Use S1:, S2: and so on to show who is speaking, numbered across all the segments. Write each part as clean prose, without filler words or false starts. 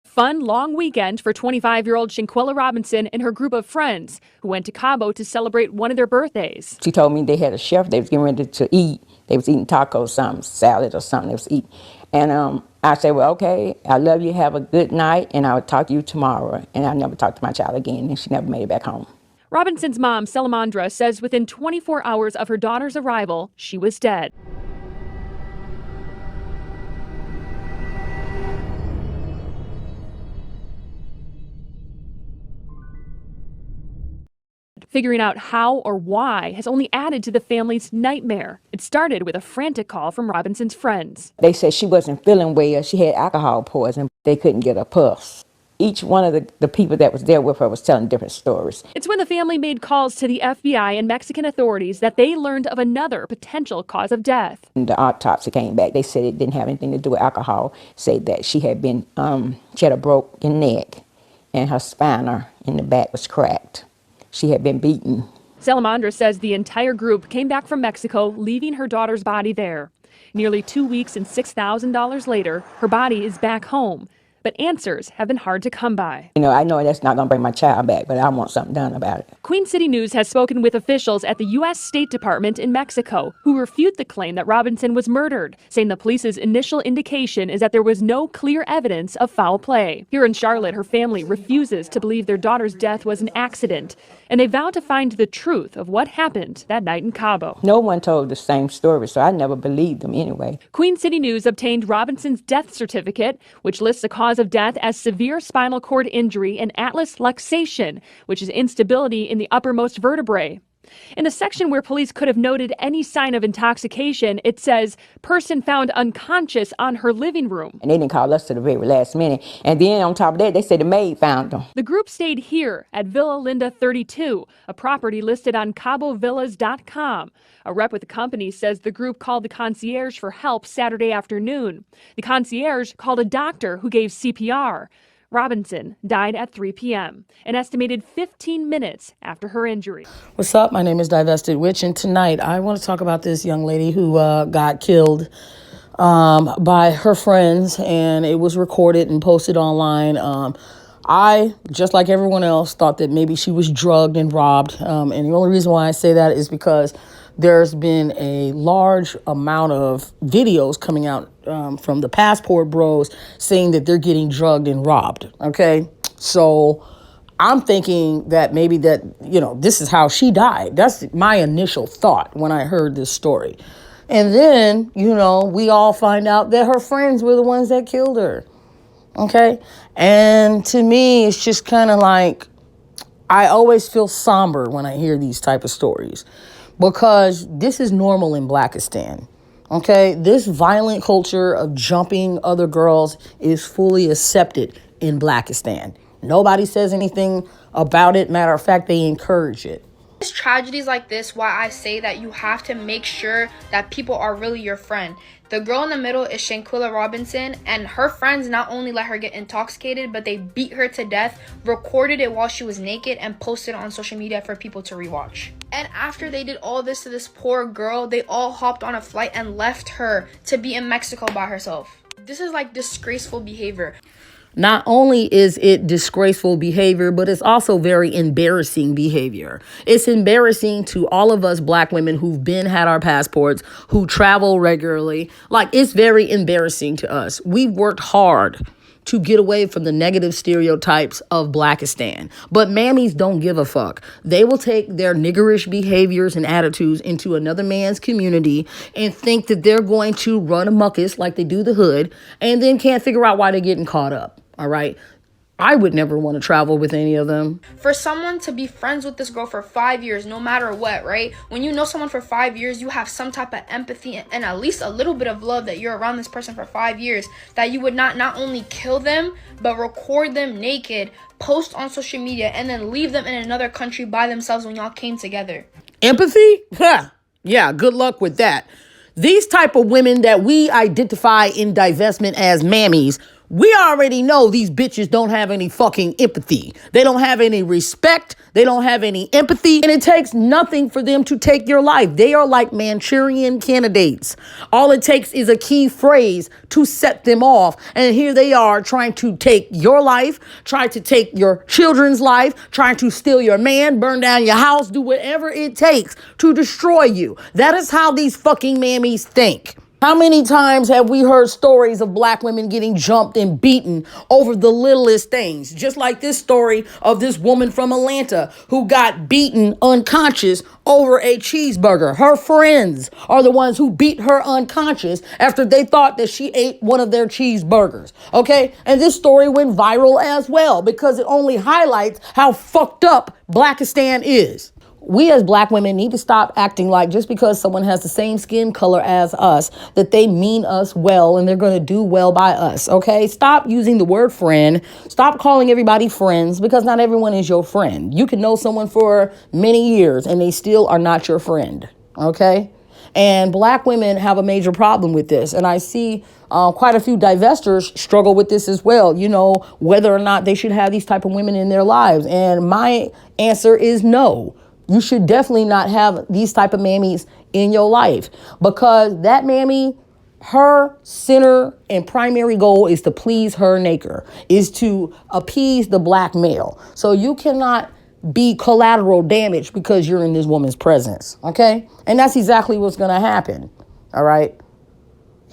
S1: Fun, long weekend for 25-year-old Shanquella Robinson and her group of friends who went to Cabo to celebrate one of their birthdays.
S2: She told me they had a chef they was getting ready to eat. They was eating tacos, something, salad or something they was eating. And I said, well, okay, I love you, have a good night, and I'll talk to you tomorrow. And I never talked to my child again, and she never made it back home.
S1: Robinson's mom, Salamandra, says within 24 hours of her daughter's arrival, she was dead. Figuring out how or why has only added to the family's nightmare. It started with a frantic call from Robinson's friends.
S2: They said she wasn't feeling well. She had alcohol poisoning. They couldn't get a pulse. Each one of the people that was there with her was telling different stories.
S1: It's when the family made calls to the FBI and Mexican authorities that they learned of another potential cause of death.
S2: And the autopsy came back. They said it didn't have anything to do with alcohol. Said that she had a broken neck, and her spine in the back was cracked. She had been beaten.
S1: Salamandra says the entire group came back from Mexico, leaving her daughter's body there. Nearly 2 weeks and $6,000 later, her body is back home. But answers have been hard to come by.
S2: I know that's not going to bring my child back, but I want something done about it.
S1: Queen City News has spoken with officials at the U.S. State Department in Mexico who refute the claim that Robinson was murdered, saying the police's initial indication is that there was no clear evidence of foul play. Here in Charlotte, her family refuses to believe their daughter's death was an accident, and they vow to find the truth of what happened that night in Cabo.
S2: No one told the same story, so I never believed them anyway.
S1: Queen City News obtained Robinson's death certificate, which lists the cause of death as severe spinal cord injury and atlas luxation, which is instability in the uppermost vertebrae. In the section where police could have noted any sign of intoxication, it says, person found unconscious on her living room.
S2: And they didn't call us to the very last minute. And then on top of that, they said the maid found them.
S1: The group stayed here at Villa Linda 32, a property listed on CaboVillas.com. A rep with the company says the group called the concierge for help Saturday afternoon. The concierge called a doctor who gave CPR. Robinson died at 3 p.m., an estimated 15 minutes after her injury.
S3: What's up? My name is Divested Witch, and tonight I want to talk about this young lady who got killed by her friends, and it was recorded and posted online. I, just like everyone else, thought that maybe she was drugged and robbed, and the only reason why I say that is because there's been a large amount of videos coming out from the passport bros saying that they're getting drugged and robbed, okay? So I'm thinking that maybe this is how she died. That's my initial thought when I heard this story. And then, we all find out that her friends were the ones that killed her, okay? And to me, it's just kind of like, I always feel somber when I hear these type of stories, because this is normal in Blackistan, okay? This violent culture of jumping other girls is fully accepted in Blackistan. Nobody says anything about it. Matter of fact, they encourage it.
S4: It's tragedies like this why I say that you have to make sure that people are really your friend. The girl in the middle is Shanquella Robinson, and her friends not only let her get intoxicated, but they beat her to death, recorded it while she was naked, and posted it on social media for people to rewatch. And after they did all this to this poor girl, they all hopped on a flight and left her to be in Mexico by herself. This is like disgraceful behavior.
S3: Not only is it disgraceful behavior, but it's also very embarrassing behavior. It's embarrassing to all of us Black women who've had our passports, who travel regularly. Like, it's very embarrassing to us. We've worked hard to get away from the negative stereotypes of Blackistan. But mammies don't give a fuck. They will take their niggerish behaviors and attitudes into another man's community and think that they're going to run amuckus like they do the hood, and then can't figure out why they're getting caught up. All right. I would never want to travel with any of them.
S4: For someone to be friends with this girl for 5 years, no matter what, right? When you know someone for 5 years, you have some type of empathy and at least a little bit of love that you're around this person for 5 years, that you would not only kill them, but record them naked, post on social media, and then leave them in another country by themselves when y'all came together.
S3: Empathy? Huh. Yeah, good luck with that. These type of women that we identify in divestment as mammies, We already know these bitches don't have any fucking empathy. They don't have any respect. They don't have any empathy. And it takes nothing for them to take your life. They are like Manchurian candidates. All it takes is a key phrase to set them off. And here they are trying to take your life, trying to take your children's life, trying to steal your man, burn down your house, do whatever it takes to destroy you. That is how these fucking mammies think. How many times have we heard stories of black women getting jumped and beaten over the littlest things? Just like this story of this woman from Atlanta who got beaten unconscious over a cheeseburger. Her friends are the ones who beat her unconscious after they thought that she ate one of their cheeseburgers. Okay? And this story went viral as well because it only highlights how fucked up Blackistan is. We as black women need to stop acting like just because someone has the same skin color as us, that they mean us well and they're going to do well by us. Okay. Stop using the word friend. Stop calling everybody friends, because not everyone is your friend. You can know someone for many years and they still are not your friend. Okay. And black women have a major problem with this. And I see quite a few divestors struggle with this as well. You know, whether or not they should have these type of women in their lives. And my answer is no. You should definitely not have these type of mammies in your life, because that mammy, her center and primary goal is to please her neighbor, is to appease the black male. So you cannot be collateral damage because you're in this woman's presence. Okay. And that's exactly what's going to happen. All right.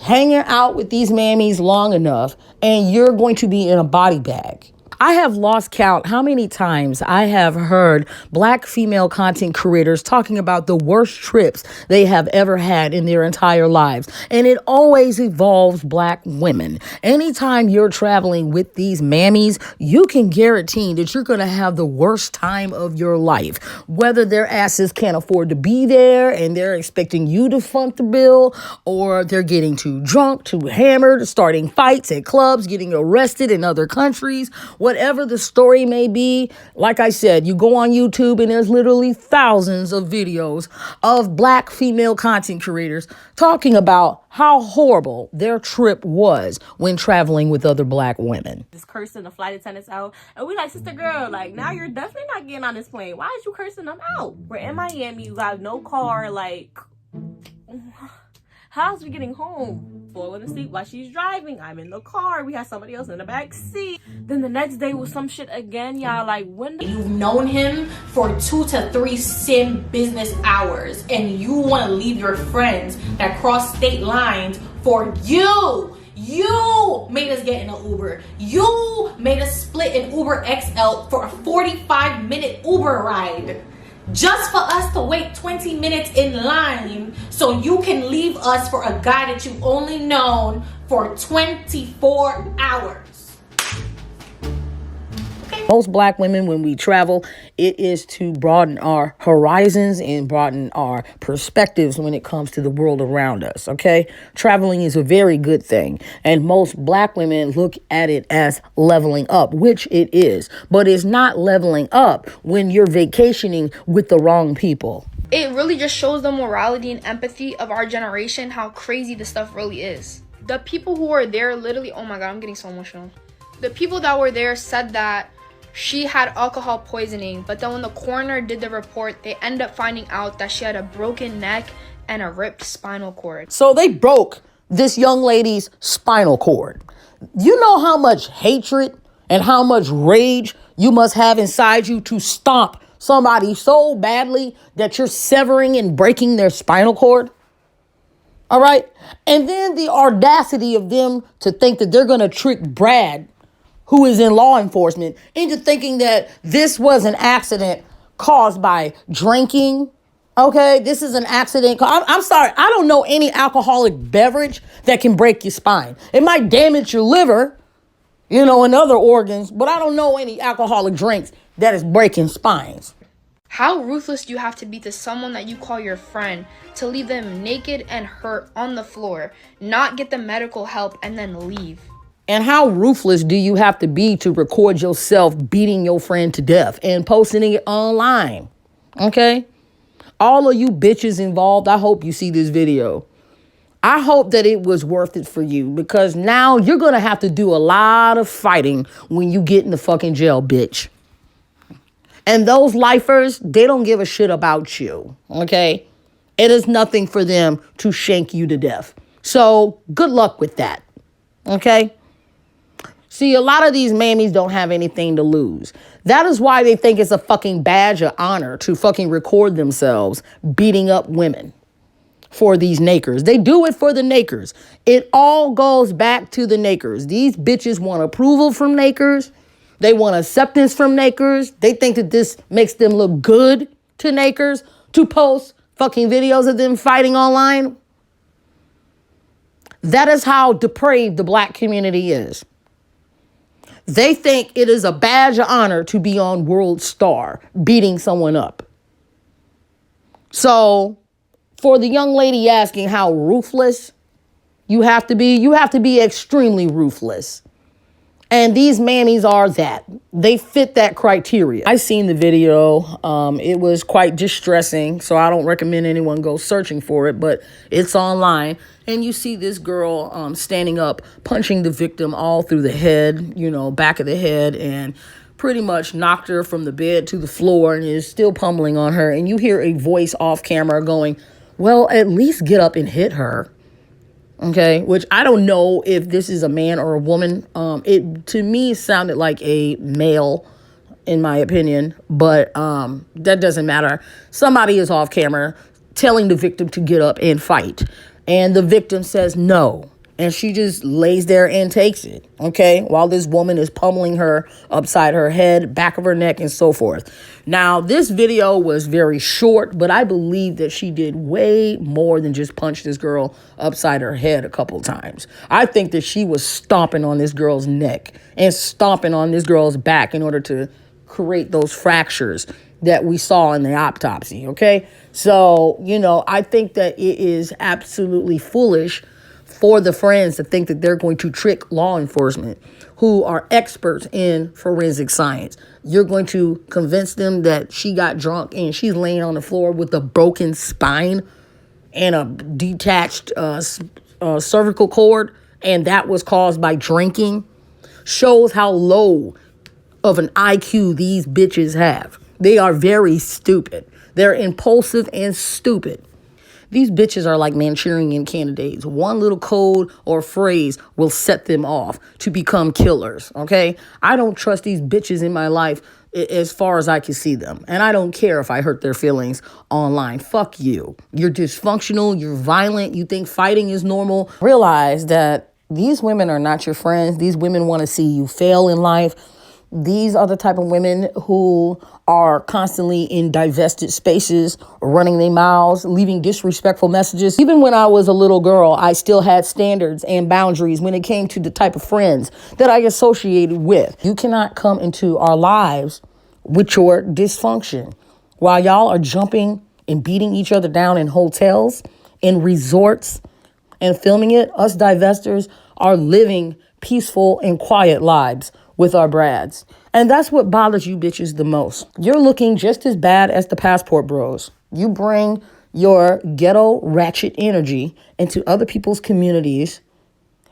S3: Hanging out with these mammies long enough and you're going to be in a body bag. I have lost count how many times I have heard black female content creators talking about the worst trips they have ever had in their entire lives. And it always involves black women. Anytime you're traveling with these mammies, you can guarantee that you're going to have the worst time of your life. Whether their asses can't afford to be there and they're expecting you to front the bill, or they're getting too drunk, too hammered, starting fights at clubs, getting arrested in other countries. Whatever the story may be, like I said, you go on YouTube and there's literally thousands of videos of black female content creators talking about how horrible their trip was when traveling with other black women.
S5: Just cursing the flight attendants out. And we like, sister girl, like, now you're definitely not getting on this plane. Why is you cursing them out? We're in Miami. You got no car. Like, how's we getting home? Falling asleep while she's driving. I'm in the car. We had somebody else in the back seat. Then the next day was some shit again, y'all. Like, when
S6: you've known him for 2 to 3 sim business hours and you want to leave your friends that cross state lines for you. You made us get in an Uber. You made us split an Uber XL for a 45-minute Uber ride. Just for us to wait 20 minutes in line so you can leave us for a guy that you've only known for 24 hours.
S3: Most black women, when we travel, it is to broaden our horizons and broaden our perspectives when it comes to the world around us. Okay. Traveling is a very good thing. And most black women look at it as leveling up, which it is. But it's not leveling up when you're vacationing with the wrong people.
S4: It really just shows the morality and empathy of our generation, how crazy this stuff really is. The people who were there literally, oh my God, I'm getting so emotional. The people that were there said that she had alcohol poisoning, but then when the coroner did the report, they ended up finding out that she had a broken neck and a ripped spinal cord.
S3: So they broke this young lady's spinal cord. You know how much hatred and how much rage you must have inside you to stomp somebody so badly that you're severing and breaking their spinal cord? All right. And then the audacity of them to think that they're going to trick Brad, who is in law enforcement, into thinking that this was an accident caused by drinking. Okay, this is an accident. I'm sorry, I don't know any alcoholic beverage that can break your spine. It might damage your liver, and other organs, but I don't know any alcoholic drinks that is breaking spines.
S4: How ruthless do you have to be to someone that you call your friend to leave them naked and hurt on the floor, not get the medical help, and then leave?
S3: And how ruthless do you have to be to record yourself beating your friend to death and posting it online? Okay? All of you bitches involved, I hope you see this video. I hope that it was worth it for you, because now you're going to have to do a lot of fighting when you get in the fucking jail, bitch. And those lifers, they don't give a shit about you, okay? It is nothing for them to shank you to death. So good luck with that, okay? See, a lot of these mammies don't have anything to lose. That is why they think it's a fucking badge of honor to fucking record themselves beating up women for these nakers. They do it for the nakers. It all goes back to the nakers. These bitches want approval from nakers. They want acceptance from nakers. They think that this makes them look good to nakers to post fucking videos of them fighting online. That is how depraved the black community is. They think it is a badge of honor to be on World Star beating someone up. So for the young lady asking how ruthless you have to be extremely ruthless. And these mammies are that. They fit that criteria. I seen the video. It was quite distressing, so I don't recommend anyone go searching for it, but it's online. And you see this girl standing up, punching the victim all through the head, back of the head, and pretty much knocked her from the bed to the floor and is still pummeling on her. And you hear a voice off camera going, well, at least get up and hit her. Okay, which I don't know if this is a man or a woman. It to me sounded like a male, in my opinion, but that doesn't matter. Somebody is off camera telling the victim to get up and fight, and the victim says no, and she just lays there and takes it. Okay, while this woman is pummeling her upside her head, back of her neck, and so forth. Now, this video was very short, but I believe that she did way more than just punch this girl upside her head a couple times. I think that she was stomping on this girl's neck and stomping on this girl's back in order to create those fractures that we saw in the autopsy, okay? So, I think that it is absolutely foolish for the friends to think that they're going to trick law enforcement who are experts in forensic science. You're going to convince them that she got drunk and she's laying on the floor with a broken spine and a detached cervical cord, and that was caused by drinking. Shows how low of an IQ these bitches have. They are very stupid. They're impulsive and stupid. These bitches are like Manchurian candidates. One little code or phrase will set them off to become killers, okay? I don't trust these bitches in my life as far as I can see them. And I don't care if I hurt their feelings online. Fuck you. You're dysfunctional. You're violent. You think fighting is normal. Realize that these women are not your friends. These women want to see you fail in life. These are the type of women who are constantly in divested spaces, running their mouths, leaving disrespectful messages. Even when I was a little girl, I still had standards and boundaries when it came to the type of friends that I associated with. You cannot come into our lives with your dysfunction. While y'all are jumping and beating each other down in hotels, in resorts, and filming it, us divestors are living peaceful and quiet lives with our brads. And that's what bothers you bitches the most. You're looking just as bad as the passport bros. You bring your ghetto ratchet energy into other people's communities,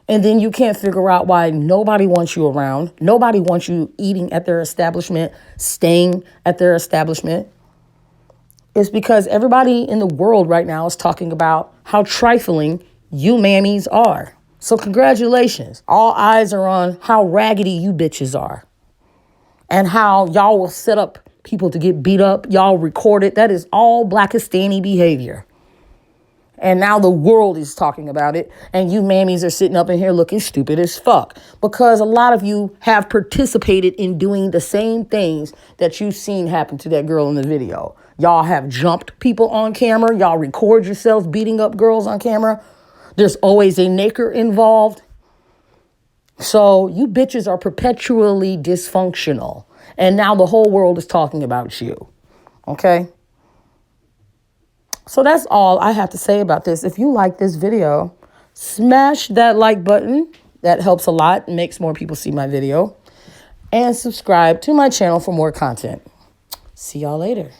S3: and then you can't figure out why nobody wants you around. Nobody wants you eating at their establishment, staying at their establishment. It's because everybody in the world right now is talking about how trifling you mammies are. So congratulations. All eyes are on how raggedy you bitches are and how y'all will set up people to get beat up. Y'all record it. That is all Blackistani behavior. And now the world is talking about it. And you mammies are sitting up in here looking stupid as fuck because a lot of you have participated in doing the same things that you've seen happen to that girl in the video. Y'all have jumped people on camera. Y'all record yourselves beating up girls on camera. There's always a naker involved. So you bitches are perpetually dysfunctional. And now the whole world is talking about you. Okay? So that's all I have to say about this. If you like this video, smash that like button. That helps a lot and makes more people see my video. And subscribe to my channel for more content. See y'all later.